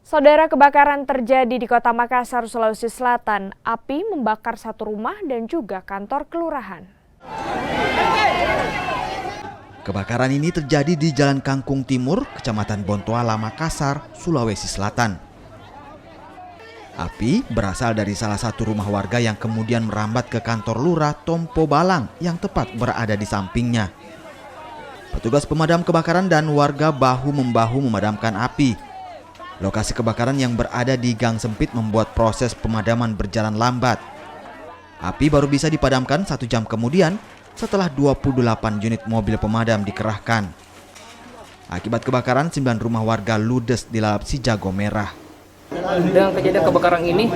Saudara, kebakaran terjadi di Kota Makassar, Sulawesi Selatan. Api membakar satu rumah dan juga kantor kelurahan. Kebakaran ini terjadi di Jalan Kangkung Timur, Kecamatan Bontoala, Makassar, Sulawesi Selatan. Api berasal dari salah satu rumah warga yang kemudian merambat ke kantor lurah Tompo Balang yang tepat berada di sampingnya. Petugas pemadam kebakaran dan warga bahu-membahu memadamkan api. Lokasi kebakaran yang berada di gang sempit membuat proses pemadaman berjalan lambat. Api baru bisa dipadamkan 1 jam kemudian setelah 28 unit mobil pemadam dikerahkan. Akibat kebakaran, 9 rumah warga ludes dilalap si jago merah. Dengan kejadian kebakaran ini,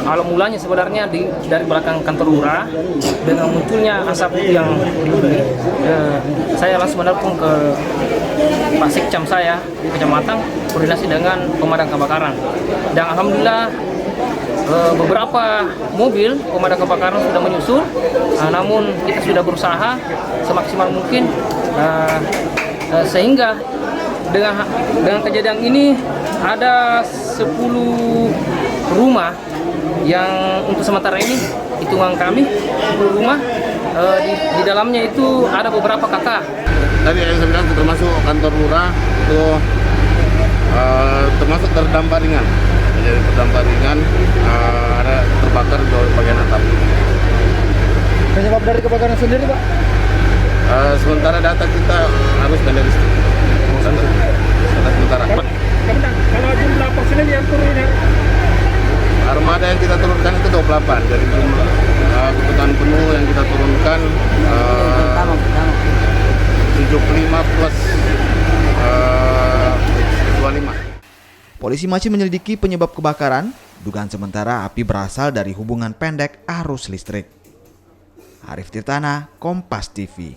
awal mulanya sebenarnya dari belakang kantor lurah, dengan munculnya asap yang tinggi, saya langsung menelpon ke Pak Sikcam saya di kecamatan, koordinasi dengan pemadam kebakaran. Dan alhamdulillah beberapa mobil pemadam kebakaran sudah menyusul, namun kita sudah berusaha semaksimal mungkin sehingga dengan kejadian ini ada 10 rumah yang untuk sementara ini hitungan kami 10 rumah di dalamnya itu ada beberapa kakak. Tadi yang saya bilang termasuk kantor lurah itu termasuk terdampak ringan. Jadi terdampak ringan, ada terbakar di bagian atap. Penyebab dari kebakaran sendiri, Pak? Sementara data kita harus dari listrik. Sementara. Kalau jumlah personil yang turun ya? Armada yang kita turunkan itu 28. Dari jumlah kebutuhan penuh yang kita turunkan 75 plus 25. Polisi masih menyelidiki penyebab kebakaran. Dugaan sementara api berasal dari hubungan pendek arus listrik. Arif Tirtana, Kompas TV.